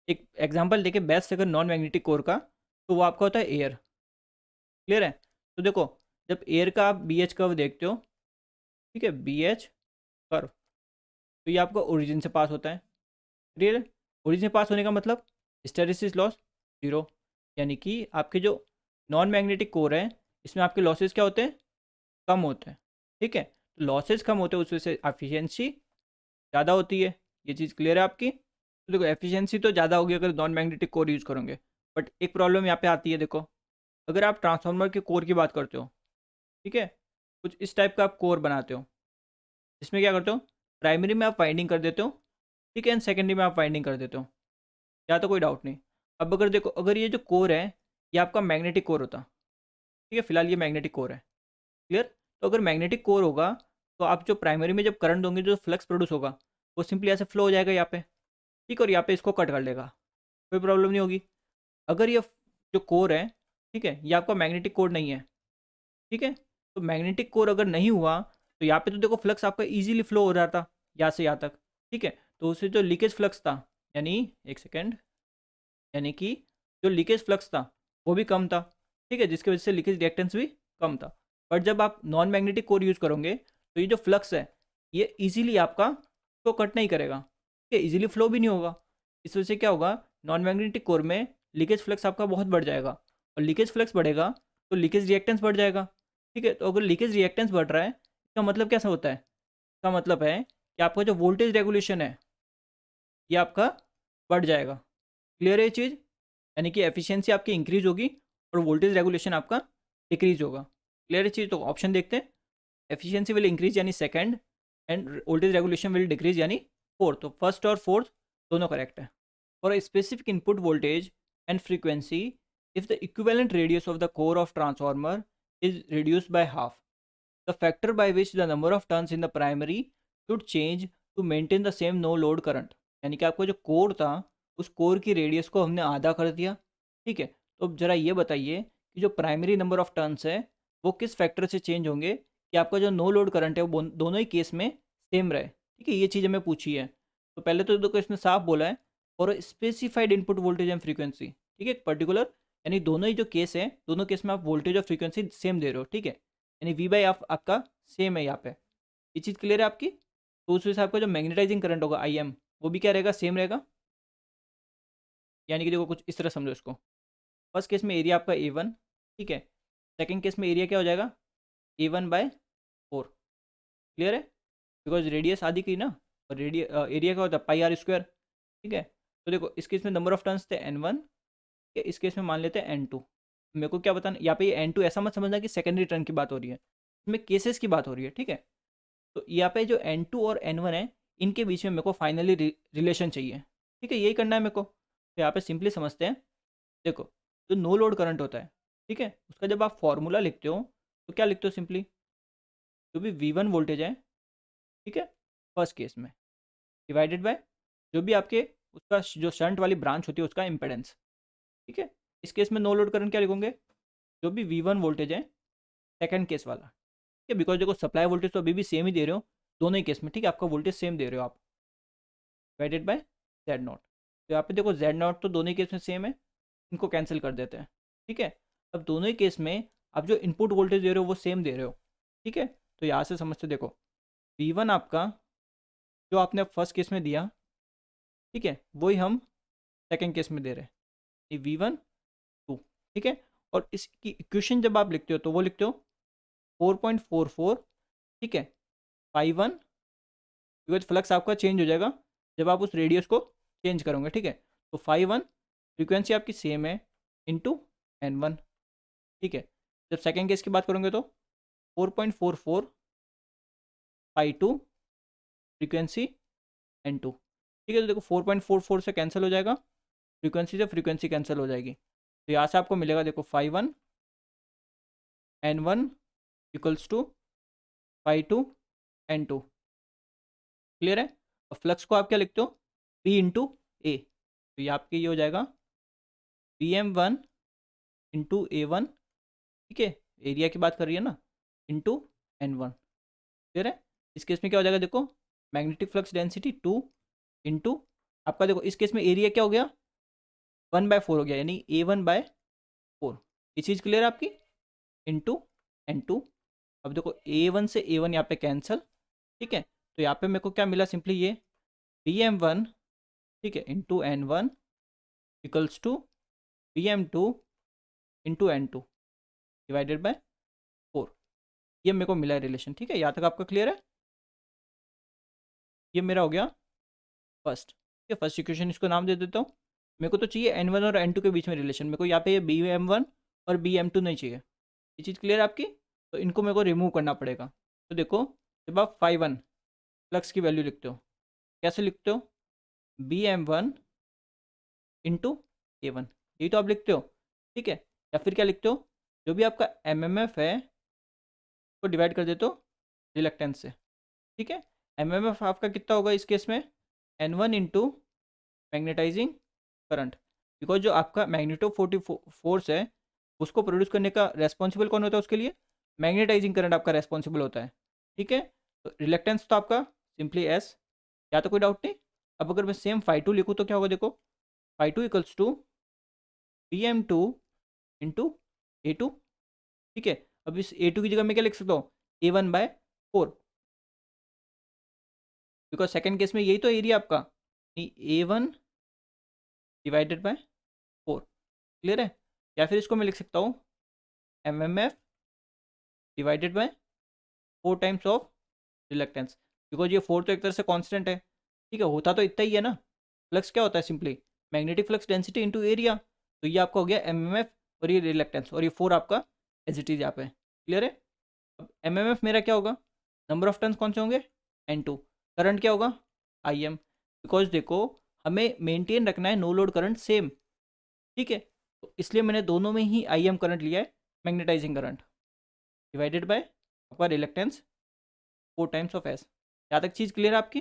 Speaker 1: एक एग्जांपल देके बेस्ट अगर नॉन मैग्नेटिक कोर का, तो वो आपका होता है एयर। क्लियर है? तो देखो जब एयर का आप बी एच कर्व देखते हो, ठीक है, बी एच कर्व, तो ये आपका ओरिजिन से पास होता है। क्लियर है? ओरिजिन से पास होने का मतलब हिस्टैरिसीस लॉस जीरो, यानी कि आपके जो नॉन मैग्नेटिक कोर है इसमें आपके लॉसेस क्या होते हैं, कम होते हैं। ठीक है, लॉसेज कम होते हैं, उस वजह से एफिशिएंसी ज़्यादा होती है। ये चीज़ क्लियर है आपकी? तो देखो एफिशिएंसी तो ज़्यादा होगी अगर नॉन मैग्नेटिक कोर यूज़ करोगे, बट एक प्रॉब्लम यहाँ पे आती है। देखो अगर आप ट्रांसफार्मर के कोर की बात करते हो, ठीक है, कुछ इस टाइप का आप कोर बनाते हो, इसमें क्या करते हो, प्राइमरी में आप वाइंडिंग कर देते हो, ठीक है, एंड सेकेंडरी में आप वाइंडिंग कर देते हो, या तो कोई डाउट नहीं। अब अगर देखो अगर ये जो कोर है ये आपका मैग्नेटिक कोर होता, ठीक है, फिलहाल ये मैग्नेटिक कोर है, क्लियर। तो अगर मैग्नेटिक कोर होगा तो आप जो प्राइमरी में जब करंट दोगे जो फ्लक्स प्रोड्यूस होगा वो सिंपली ऐसे फ्लो हो जाएगा यहाँ पे, ठीक है, और यहाँ पे इसको कट कर लेगा, कोई प्रॉब्लम नहीं होगी। अगर ये जो कोर है, ठीक है, ये आपका मैग्नेटिक कोर नहीं है, ठीक है, तो मैग्नेटिक कोर अगर नहीं हुआ तो यहाँ पे तो देखो फ्लक्स आपका इजीली फ्लो हो रहा था यहाँ से यहाँ तक, ठीक है, तो उससे जो लीकेज फ्लक्स था, यानी एक सेकेंड, यानी कि जो लीकेज फ्लक्स था वो भी कम था, ठीक है, जिसकी वजह से लीकेज रिएक्टेंस भी कम था। बट जब आप नॉन मैग्नेटिक कोर यूज़ करोगे तो ये जो फ्लक्स है ये इजीली आपका तो कट नहीं करेगा, ठीक है, इजीली फ्लो भी नहीं होगा। इस वजह से क्या होगा, नॉन मैग्नेटिक कोर में लीकेज फ्लक्स आपका बहुत बढ़ जाएगा, और लीकेज फ्लक्स बढ़ेगा तो लीकेज रिएक्टेंस बढ़ जाएगा, ठीक है। तो अगर लीकेज रिएक्टेंस बढ़ रहा है इसका मतलब कैसा होता है, इसका मतलब है कि आपका जो वोल्टेज रेगुलेशन है ये आपका बढ़ जाएगा। क्लियर है ये चीज़? यानी कि एफिशिएंसी आपकी इंक्रीज होगी और वोल्टेज रेगुलेशन आपका डिक्रीज होगा। क्लियर है चीज़? तो ऑप्शन देखते हैं, एफिशिएंसी विल इंक्रीज यानी second, and voltage regulation will decrease यानी फोर्थ। तो फर्स्ट और फोर्थ दोनों करेक्ट है। For a specific input voltage and frequency, if the equivalent radius of the core of transformer is reduced by half, the factor by which the number of turns in the primary should change to maintain the same no load current. यानी कि आपका जो कोर था उस कोर की रेडियस को हमने आधा कर दिया, ठीक है। तो अब जरा ये बताइए कि जो प्राइमरी नंबर ऑफ टर्न्स है वो किस फैक्टर से चेंज होंगे कि आपका जो नो लोड करंट है वो दोनों ही केस में सेम रहे, ठीक है, ये चीज़ हमें पूछी है। तो पहले तो देखो इसने साफ बोला है और specified input voltage and frequency, ठीक है, पर्टिकुलर, यानी दोनों ही जो केस है दोनों केस में आप वोल्टेज और फ्रीक्वेंसी सेम दे रहे हो, ठीक है, यानी वी बाई आपका सेम है यहाँ पे। ये चीज़ क्लियर है आपकी? तो उस हिसाब का जो मैग्नेटाइजिंग करंट होगा आई एम वो भी क्या रहेगा, सेम रहेगा। यानी कि देखो कुछ इस तरह समझो इसको, फर्स्ट केस में एरिया आपका A1, ठीक है, सेकंड केस में एरिया क्या हो जाएगा A1/4। क्लियर है? बिकॉज रेडियस आधी की ना, और एरिया क्या होता है πr², ठीक है। तो देखो इस केस में नंबर ऑफ टर्न्स थे N1, इस केस में मान लेते हैं N2। मेरे को क्या बताना यहाँ पे, ये N2 ऐसा मत समझना कि सेकेंडरी टर्न की बात हो रही है, इसमें केसेस की बात हो रही है, ठीक है। तो यहाँ पे जो N2 और N1 है इनके बीच में मेरे को फाइनली रिलेशन चाहिए, ठीक है, यही करना है मेरे को। तो यहाँ पे सिंपली समझते हैं, देखो जो नो लोड करंट होता है, ठीक है, उसका जब आप फॉर्मूला लिखते हो तो क्या लिखते हो, सिंपली जो भी V1 वोल्टेज है, ठीक है, फर्स्ट केस में डिवाइडेड बाय जो भी आपके उसका जो शंट वाली ब्रांच होती है उसका इम्पेडेंस, ठीक है। इस केस में नो लोड करंट क्या लिखोगे, जो भी V1 वोल्टेज है सेकंड केस वाला, ठीक है, बिकॉज देखो सप्लाई वोल्टेज तो अभी भी सेम ही दे रहे हो दोनों ही केस में, ठीक है, आपका वोल्टेज सेम दे रहे हो आप, डिवाइडेड बाय Z0। तो यहाँ पे देखो Z0 तो दोनों ही केस में सेम है, इनको कैंसिल कर देते हैं, ठीक है। अब दोनों ही केस में आप जो इनपुट वोल्टेज दे रहे हो वो सेम दे रहे हो, ठीक है। तो यहाँ से समझते देखो V1 आपका जो आपने फर्स्ट केस में दिया, ठीक है, वही हम सेकंड केस में दे रहे हैं, ये V1 2, ठीक है। और इसकी इक्वेशन जब आप लिखते हो तो वो लिखते हो 4.44, ठीक है, π1, बिकॉज फ्लक्स आपका चेंज हो जाएगा जब आप उस रेडियस को चेंज करोगे, ठीक है। तो φ1 फ्रीक्वेंसी आपकी सेम है इंटू N1, ठीक है। जब सेकेंड केस की बात करोगे तो 4.44 π2 फ्रीक्वेंसी N2, ठीक है। तो देखो 4.44 से कैंसिल हो जाएगा, फ्रीक्वेंसी से फ्रीक्वेंसी कैंसिल हो जाएगी, तो यहाँ से आपको मिलेगा देखो φ1 N1 equals to φ2 N2। Clear है? और फ्लक्स को आप क्या लिखते हो, P इंटू ए, तो ये आपके ये हो जाएगा PM1 इंटू A1, ठीक है, एरिया की बात कर रही है ना, इंटू N1। क्लियर है? इस केस में क्या हो जाएगा देखो, मैग्नेटिक फ्लक्स डेंसिटी 2 इंटू आपका देखो इस केस में एरिया क्या हो गया 1/4 हो गया, यानी A1/4। ये चीज़ क्लियर है आपकी, इंटू N2। अब देखो A1 से A1 यहाँ पे कैंसल, ठीक है। तो यहाँ पे मेरे को क्या मिला, सिंपली ये PM1, ठीक है, into N1 equals to PM2 into N2 divided by 4। ये मेरे को मिला है रिलेशन, ठीक है, यहाँ तक आपका क्लियर है। ये मेरा हो गया फर्स्ट, ठीक है, फर्स्ट इक्वेशन, इसको नाम दे देता हूँ। मेरे को तो चाहिए N1 और N2 के बीच में रिलेशन, मेरे को यहाँ पे ये BM1 और BM2 नहीं चाहिए। ये चीज़ क्लियर है आपकी? तो इनको मेरे को रिमूव करना पड़ेगा। तो देखो, जब आप φ1 फ्लक्स की वैल्यू लिखते हो, कैसे लिखते हो? BM1 इंटू A1, यही तो आप लिखते हो, ठीक है। या फिर क्या लिखते हो? जो भी आपका MMF है उसको डिवाइड कर देते हो रिलक्टेंस से, ठीक है। MMF आपका कितना होगा इस केस में? N1 into magnetising current, because जो आपका मैग्नेटो फोर्स है उसको प्रोड्यूस करने का रेस्पॉन्सिबल कौन होता है उसके लिए? मैग्नेटाइजिंग करंट आपका रेस्पॉन्सिबल होता है, ठीक है। तो रिलेक्टेंस तो आपका सिंपली एस, या तो कोई डाउट नहीं। अब अगर मैं सेम φ2 लिखूँ तो क्या होगा? देखो, φ2 equals to BM2 into A2, ठीक है। अब इस A2 की जगह मैं क्या लिख सकता हूँ? A1/4, बिकॉज सेकेंड केस में यही तो एरिया आपका, A1 डिवाइडेड बाय 4, क्लियर है। या फिर इसको मैं लिख सकता हूँ MMF divided by 4 times of reluctance, because ये 4 तो एक तरह से कांस्टेंट है, ठीक है, होता तो इतना ही है ना। फ्लक्स क्या होता है? Simply magnetic flux density into area. तो ये आपका हो गया MMF, और ये रिलक्टेंस, और ये 4 आपका एज इट इज यहाँ पे, क्लियर है। अब MMF मेरा क्या होगा? नंबर ऑफ टर्न्स कौन से होंगे? N2। करंट क्या होगा? IM, बिकॉज देखो हमें मेंटेन रखना है नो लोड करंट सेम, ठीक है। तो इसलिए मैंने दोनों में ही IM करंट लिया है, मैग्नेटाइजिंग करंट डिवाइडेड बाय आपका रिलक्टेंस 4 टाइम्स ऑफ एस। यहाँ तक चीज़ क्लियर है आपकी?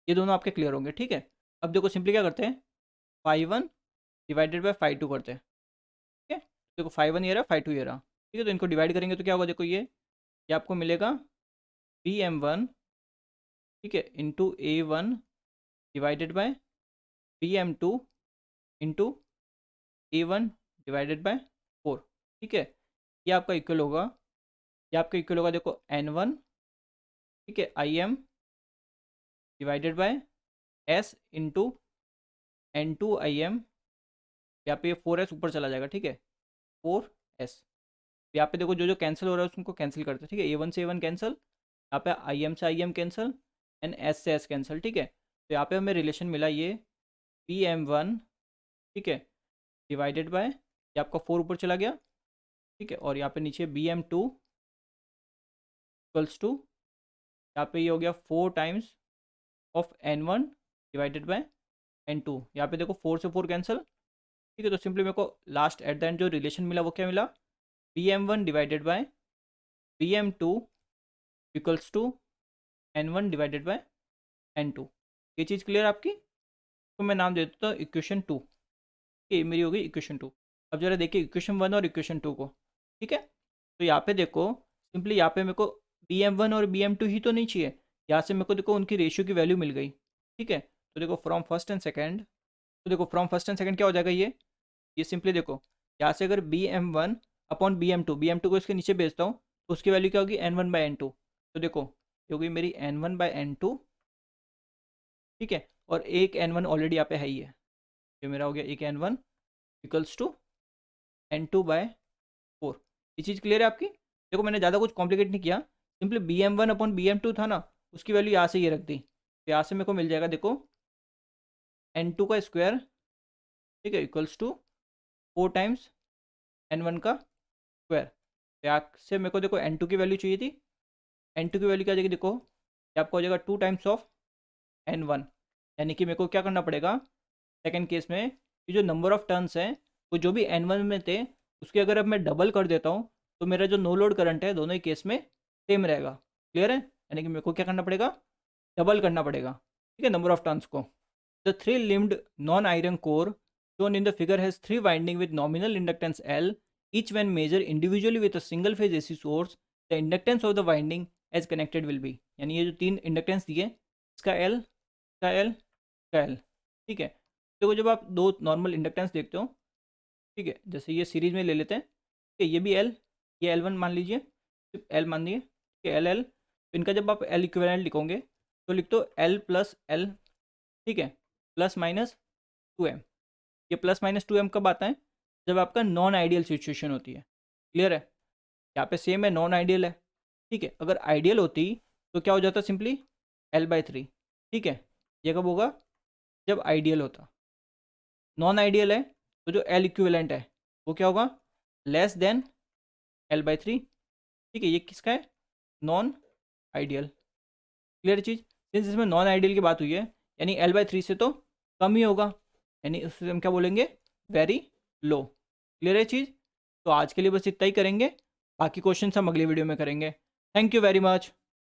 Speaker 1: ये दोनों आपके क्लियर होंगे, ठीक है। अब देखो सिंपली क्या करते हैं, φ1 डिवाइडेड बाय φ2 करते हैं, ठीक है। देखो φ1 ये रहा, φ2 ये रहा, ठीक है। तो इनको डिवाइड करेंगे तो क्या होगा? देखो ये आपको मिलेगा BM1, ठीक है, into A1 divided by BM2 into A1 divided by 4, ठीक है। ये आपका इक्वल होगा, ये आपका इक्वल होगा देखो N1, ठीक है, IM divided by S into N2 IM, यहाँ पे ये 4S ऊपर चला जाएगा, ठीक है, 4S। यहाँ पे देखो जो जो कैंसिल हो रहा है उसको कैंसिल करते हैं, ठीक है। A1 से A1 कैंसिल, यहाँ पे IM से IM कैंसिल, एंड S से S कैंसिल, ठीक है। तो यहाँ पे हमें रिलेशन मिला ये BM1, ठीक है, डिवाइडेड बाय, ये आपका 4 ऊपर चला गया, ठीक है, और यहाँ पे नीचे BM2 इक्वल्स टू, यहाँ पे ये हो गया 4 times of N1 divided by N2। यहाँ पे देखो 4 से 4 कैंसिल, ठीक है। तो सिंपली मेरे को लास्ट एट द एंड जो रिलेशन मिला वो क्या मिला? BM1 divided by BM2 equals to N1 divided by N2। ये चीज़ क्लियर आपकी? तो मैं नाम दे देता हूँ इक्वेशन 2, ये मेरी हो गई इक्वेशन 2। अब जरा देखिए इक्वेशन 1 और इक्वेशन 2 को, ठीक है। तो यहाँ पे देखो सिंपली यहाँ पे मेरे को BM1 और BM2 ही तो नहीं चाहिए, यहाँ से मेरे को देखो उनकी रेशियो की वैल्यू मिल गई, ठीक है। तो देखो फ्रॉम फर्स्ट एंड सेकेंड, तो देखो फ्रॉम फर्स्ट एंड सेकेंड क्या हो जाएगा? ये सिंपली देखो, यहाँ से अगर BM1 अपॉन BM2 को इसके नीचे भेजता हूँ तो उसकी वैल्यू क्या होगी? N1/N2। तो देखो ये होगी मेरी N1/N2, ठीक है, और एक N1 ऑलरेडी यहाँ पे है ही है, ये मेरा हो गया एक N1 इक्वल्स टू N2/4। ये चीज़ क्लियर है आपकी? देखो मैंने ज़्यादा कुछ कॉम्प्लिकेट नहीं किया, सिंपली BM1 अपॉन BM2 था ना, उसकी वैल्यू यहाँ से ये रख दी, तो यहाँ से मेरे को मिल जाएगा देखो N2 का स्क्वायर, ठीक है, इक्वल्स टू 4 टाइम्स N1 का स्क्वायर। यहाँ से मेरे को देखो N2 की वैल्यू चाहिए थी, N2 की वैल्यू क्या आ जाएगी? देखो ये आपका हो जाएगा 2 टाइम्स ऑफ N1, यानी कि मेरे को क्या करना पड़ेगा सेकेंड केस में, कि जो नंबर ऑफ टर्न्स हैं वो जो भी N1 में थे उसके अगर अब मैं डबल कर देता हूँ तो मेरा जो नो लोड करंट है दोनों ही केस में सेम रहेगा, क्लियर है। यानी कि मेरे को क्या करना पड़ेगा? डबल करना पड़ेगा, ठीक है, नंबर ऑफ टर्न्स को। The 3-limbed non-iron core shown in the figure has 3 winding with nominal inductance L, each when measured individually with a single phase AC source, the inductance of the winding as connected will be। यानी ये जो 3 इंडक्टेंस दिए, इसका L, इसका L, इसका L, ठीक है। देखो जब आप दो नॉर्मल इंडक्टेंस देखते हो, ठीक है, जैसे ये सीरीज में ले लेते हैं, ठीक है, ये भी L, ये L1 मान लीजिए, सिर्फ L मान लीजिए, ठीक है, L तो इनका जब आप L इक्विवेलेंट लिखोगे तो लिख दो L प्लस L, ठीक है, प्लस माइनस 2m। ये प्लस माइनस 2m कब आता है? जब आपका नॉन आइडियल सिचुएशन होती है, क्लियर है। यहाँ पे सेम है, नॉन आइडियल है, ठीक है। अगर आइडियल होती तो क्या हो जाता सिंपली L/3, ठीक है। ये कब होगा, जब आइडियल होता। नॉन आइडियल है तो जो L इक्विवेलेंट है वो क्या होगा, लेस देन L/3, ठीक है। ये किसका है, नॉन आइडियल। क्लियर चीज़। सिंस इसमें नॉन आइडियल की बात हुई है यानी L/3 से तो कम ही होगा, यानी उससे हम क्या बोलेंगे, वेरी लो। क्लियर है चीज़। तो आज के लिए बस इतना ही करेंगे, बाकी क्वेश्चन हम अगली वीडियो में करेंगे। Thank you very much.